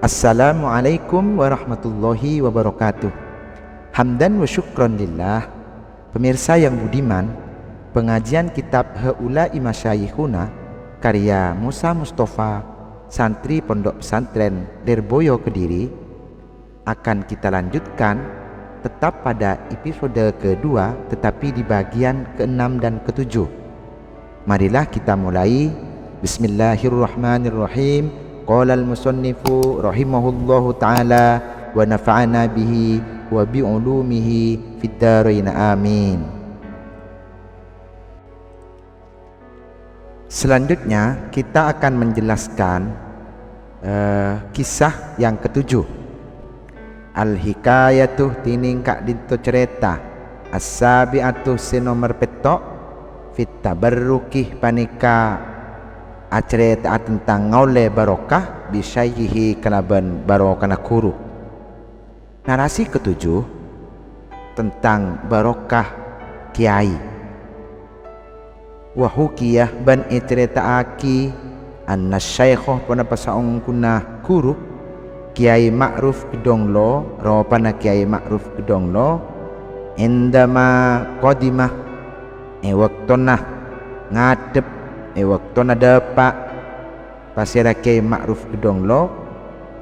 Assalamualaikum warahmatullahi wabarakatuh. Hamdan wa syukron lillah. Pemirsa yang budiman, pengajian kitab Haula'i Masyayikhuna karya Musa Mustafa, santri Pondok Pesantren Lirboyo Kediri, akan kita lanjutkan tetap pada episode kedua, tetapi di bagian ke-6 dan ke-7. Marilah kita mulai. Bismillahirrahmanirrahim. Qala al-musannifu rahimahullahu ta'ala wa nafa'ana bihi wa bi'ulumihi fid dharain amin. Selanjutnya kita akan menjelaskan kisah yang ke-7. Al-hikayatuh tining kak dito cerita as-sabi'atuh sinomor petok fit tabarrukih panika acerita tentang ngaule barokah bisyaihi kalaban barokana kuru. Narasi ke-7 tentang barokah kiai. Wahukiyah ban icerita aki anna syaikhoh pana pasaong kuna kuru Kiai Ma'ruf Kedonglo, ropana Kiai Ma'ruf Kedonglo indama qadimah waktona ngadep waktona depak pasira Kiai Ma'ruf Kedonglo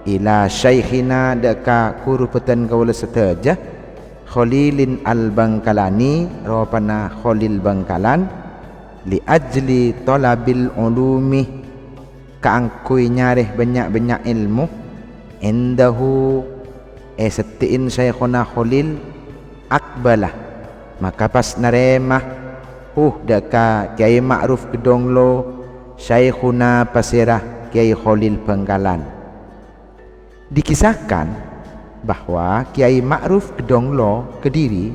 ila syaikhina deka kuru peten kawula seteja Khalilin al-Bangkalani, ropana Khalil Bangkalan li ajli talabil ulumi kaangkui nyareh banyak-banyak ilmu indahu setiin syekhuna Khalil akbalah, maka pas naremah daka Kiai Ma'ruf Kedonglo syekhuna pasirah Kiai Khalil Bangkalan. Dikisahkan bahwa Kiai Ma'ruf Kedonglo Kediri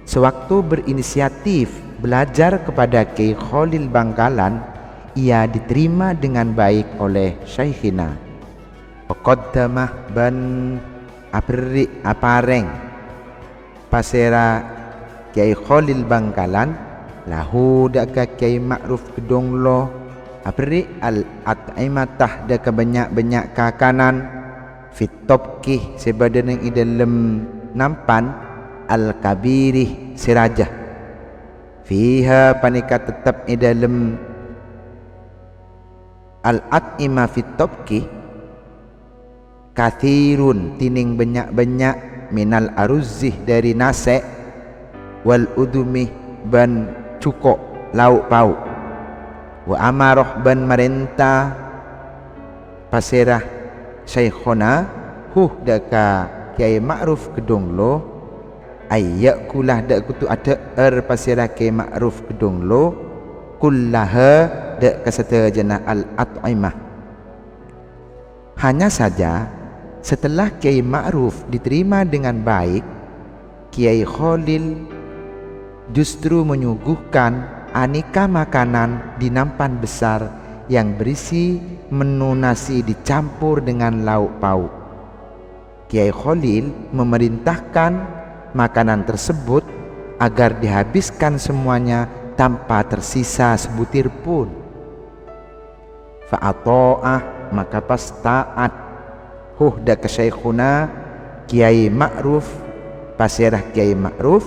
sewaktu berinisiatif belajar kepada Kiai Khalil Bangkalan, ia diterima dengan baik oleh syekhina. Qaddamah ban apri apareng pasera Kiai Khalil Bangkalan lahu daka Kiai Ma'ruf Kedonglo apri al-at'imatah daka banyak-banyak kakanan fit topkih sebadan yang idalem nampan al-kabirih sirajah fiha panika tetap idalem al-at'imah fit topkih kathirun tining banyak-banyak minal aruzih dari nase wal udumih ban cukok lauk pauk wa amaroh ban marenta pasirah syekhona daka Kiai Ma'ruf Kedonglo ayyakulah dak kutu ada pasirah Kiai Ma'ruf Kedonglo kullaha dak kasetajana al-at'imah. Hanya saja setelah Kiai Ma'ruf diterima dengan baik, Kiai Khalil justru menyuguhkan aneka makanan di nampan besar yang berisi menu nasi dicampur dengan lauk pauk. Kiai Khalil memerintahkan makanan tersebut agar dihabiskan semuanya tanpa tersisa sebutir pun. Fa'ato'ah, maka pas taat daka syekhuna Kiai Ma'ruf pasirah Kiai Ma'ruf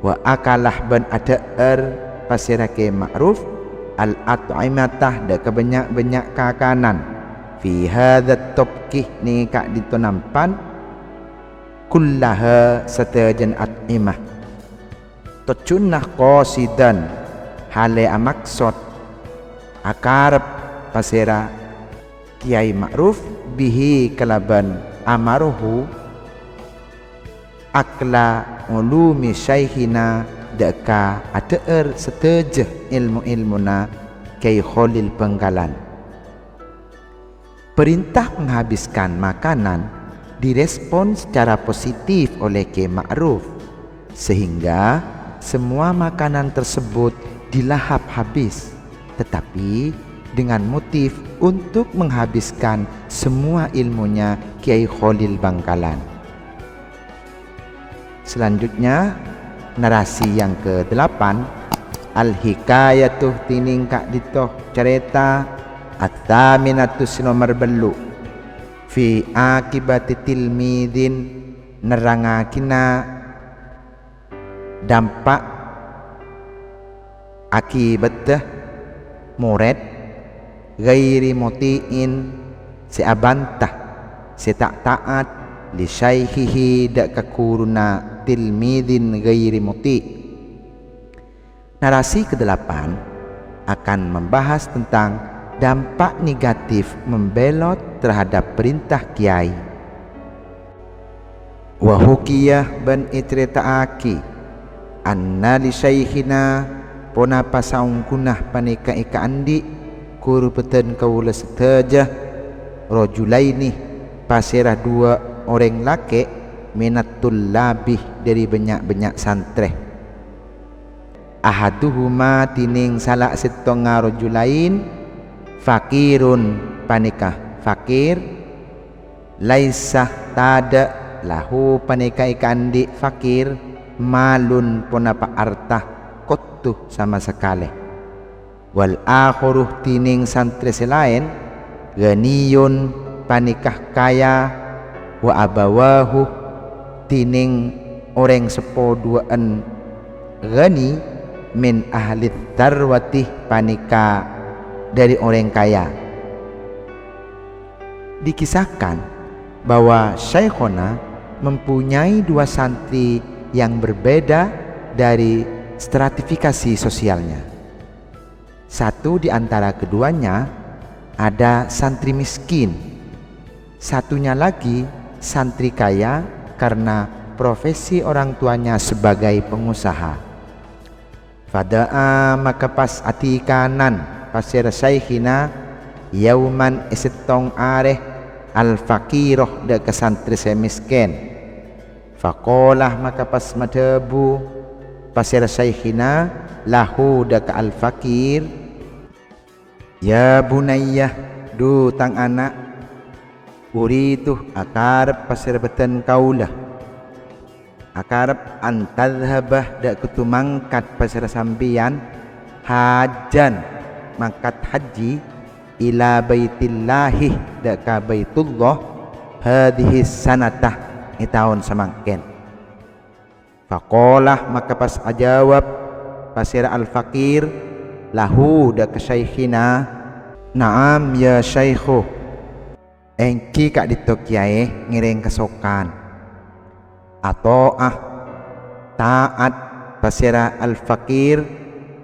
wa akalah ban ada'ar pasirah Kiai Ma'ruf al-at'imatah daka banyak-banyak kakanan fi hadat topkih ni kak ditonampan kullaha satajan at'imah tocunah qasidan hale amaksod akarep pasirah Kiai Ma'ruf bihi kalaban amaruhu akla ulumi syaikhina daka ateer setejeh ilmu-ilmuna Kiai Khalil Bangkalan. Perintah menghabiskan makanan direspon secara positif oleh Kiai Ma'ruf sehingga semua makanan tersebut dilahap habis, tetapi dengan motif untuk menghabiskan semua ilmunya Kiai Khalil Bangkalan. Selanjutnya narasi yang ke-8 al-hikayatuh tining kak ditoh cerita at-taminatus nomor belu fi akibati tilmidin nerangakina dampak akibat murid ghairi mutiin si abantah si tak taat li syaihihi dak kakuruna tilmidin ghairi muti. Narasi ke-8 akan membahas tentang dampak negatif membelot terhadap perintah kiai. Wa hukiyah ban itritaaki anna li syaikhina pona pasaungkunah panika ika andi kurupeten kaula setajah rajulaini pasirah 2 orang laki minatul labih dari banyak-banyak santre. Ahaduhuma tining salah setengah rajulain fakirun panika fakir laisa tada lahu panika ika andi fakir malun ponapa artah kotuh sama sekali. Wal akhuruh tining santri selain ganiyun panikah kaya wa abawahu tining orang sepoduaan gani min ahli tarwati panika dari orang kaya. Dikisahkan bahwa Syekhona mempunyai 2 santri yang berbeda dari stratifikasi sosialnya. Satu di antara keduanya ada santri miskin, satunya lagi santri kaya karena profesi orang tuanya sebagai pengusaha. Fada'a maka pas ati kanan pasir syekhina yauman isetong areh al-fakiroh da ke santri semiskin. Faqolah maka pas madhabu pasir syekhina lahu da ke al-fakir, ya bunayyah du tang anak urituh akarep pasir beten kaulah akarep antadhabah dak kutu mangkat pasir sambian hajan mangkat haji ila baitillahi dak ka baitullah hadhihi sanatah ni tahun samangken. Faqalah maka pas ajawab pasir al-fakir lahu dak syekhina naam ya syaikhu engki kak ditokiae ngiring kesokan atau taat pasira al-fakir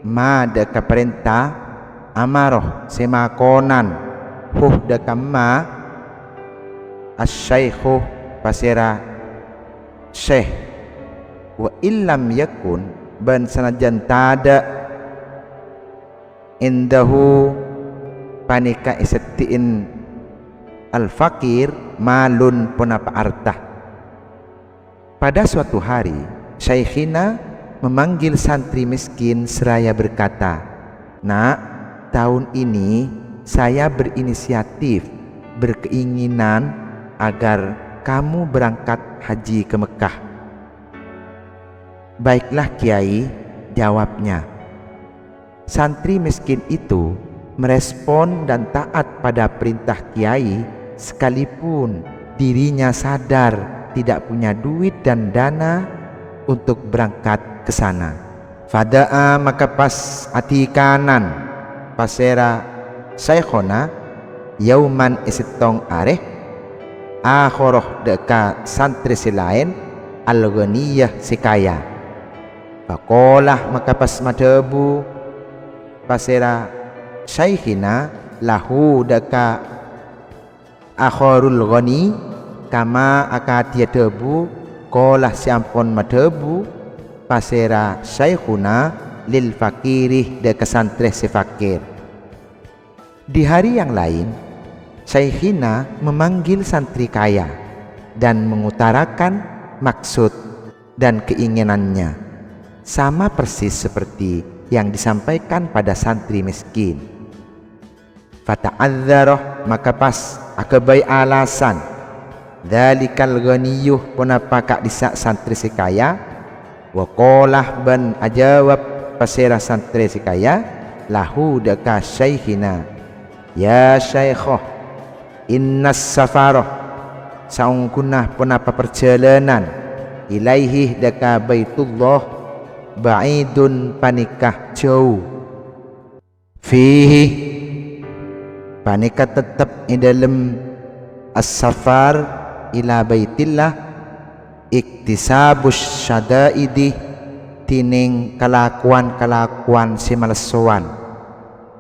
ma daka perintah amaroh semakonan daka ma asyaikhu pasira syekh wa illam yakun ban sanajan tada indahu panika isettiin al-fakir malun punapa artah. Pada suatu hari Syekhina memanggil santri miskin seraya berkata, "Nak, tahun ini saya berinisiatif berkeinginan agar kamu berangkat haji ke Mekah." "Baiklah Kiai," jawabnya. Santri miskin itu merespon dan taat pada perintah Kiai sekalipun dirinya sadar tidak punya duit dan dana untuk berangkat ke sana. Fada'a maka pas ati kanan pasera Syekhona yauman isitong areh akhoroh deka santri silain al-ghaniyah sikaya. Faqolah maka pas madhabu pasera Syekhina lahu deka akhorul ghani kama akatia debu kolah siampon madhebu pasera Syekhuna lil fakirih de kesantri si fakir. Di hari yang lain Syekhina memanggil santri kaya dan mengutarakan maksud dan keinginannya sama persis seperti yang disampaikan pada santri miskin. Fata'adzarah maka pas akabai alasan dzalikal ghaniyuh punapa kak disak santri si kaya wa qalah ban ajawab pasira santri si kaya lahu daka Syekhina, ya Syeikhoh innas safarah saungkunah penapa perjalanan ilaihi daka baitullah ba'idun panikah jauh fihi panika tetap di dalam as-safar ila baitillah iktisabus syadaidi tining kelakuan si malesuan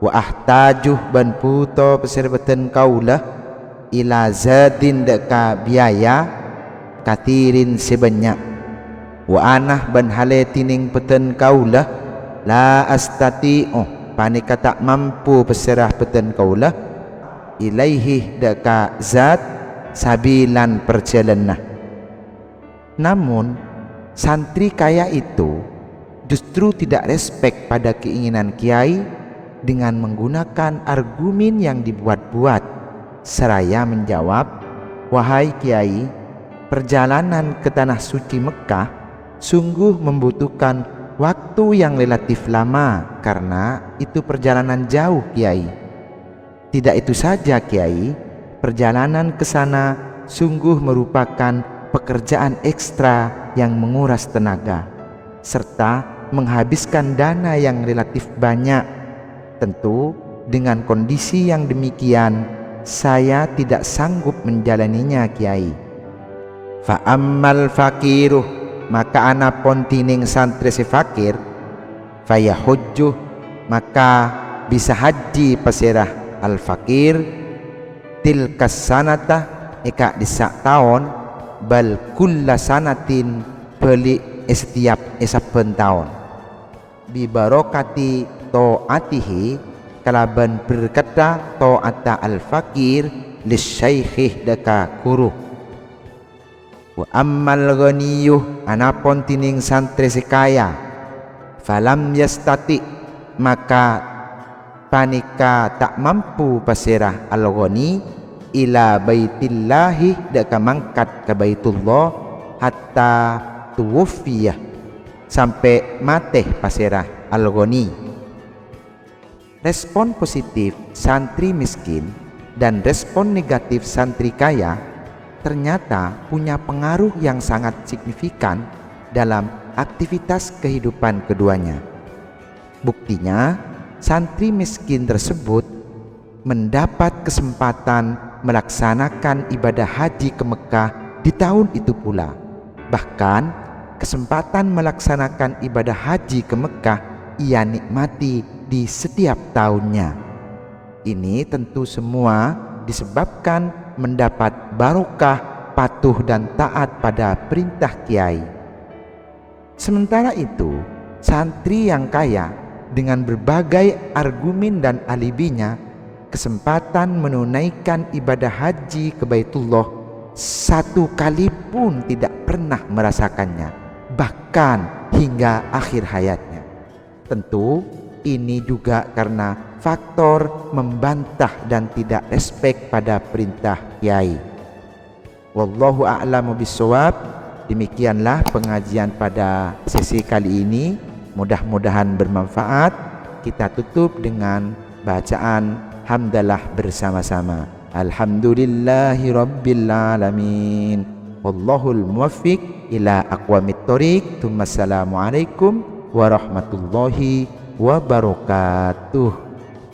wa ahtajuh ban puto peserbeten kaulah ila zadin deka biaya katirin sebanyak wa anah ban hale tining peten kaulah la astati'u panika tak mampu peserah peten kaulah ilaihi deka zat sabilan perjalanan. Namun santri kaya itu justru tidak respek pada keinginan kiai dengan menggunakan argumen yang dibuat-buat, seraya menjawab, wahai kiai, perjalanan ke tanah suci Mekah sungguh membutuhkan waktu yang relatif lama karena itu perjalanan jauh kiai. Tidak itu saja kiai, perjalanan ke sana sungguh merupakan pekerjaan ekstra yang menguras tenaga serta menghabiskan dana yang relatif banyak. Tentu dengan kondisi yang demikian saya tidak sanggup menjalaninya kiai. Fa ammal fakiruh maka ana pontining santri si fakir fayahujjuh maka bisa haji pasirah al fakir tilkas sanata eka disak tahun bal kulla sanatin beli setiap esaben tahun bi barokati taatihi kalaban berkata taata al fakir lisyaikh daka kuruh. Wa ammal ghaniyuh anapun tining santri sekaya falam yastati maka panika tak mampu pasirah al ghani ila baitillahi daka mangkat ke baitullah hatta tuwfiyah sampai mateh pasirah al ghani. Respon positif santri miskin dan respon negatif santri kaya ternyata punya pengaruh yang sangat signifikan dalam aktivitas kehidupan keduanya. Buktinya, santri miskin tersebut mendapat kesempatan melaksanakan ibadah haji ke Mekah di tahun itu pula. Bahkan, kesempatan melaksanakan ibadah haji ke Mekah ia nikmati di setiap tahunnya. Ini tentu semua disebabkan mendapat barokah, patuh dan taat pada perintah kiai. Sementara itu, santri yang kaya dengan berbagai argumen dan alibinya kesempatan menunaikan ibadah haji ke Baitullah satu kali pun tidak pernah merasakannya, bahkan hingga akhir hayatnya. Tentu ini juga karena faktor membantah dan tidak respek pada perintah kiai. Wallahu a'lamu bissawab. Demikianlah pengajian pada sesi kali ini. Mudah-mudahan bermanfaat. Kita tutup dengan bacaan hamdalah bersama-sama. Alhamdulillahi rabbil alamin. Wallahul muwaffiq ila aqwamit thoriq. Assalamualaikum warahmatullahi wabarakatuh.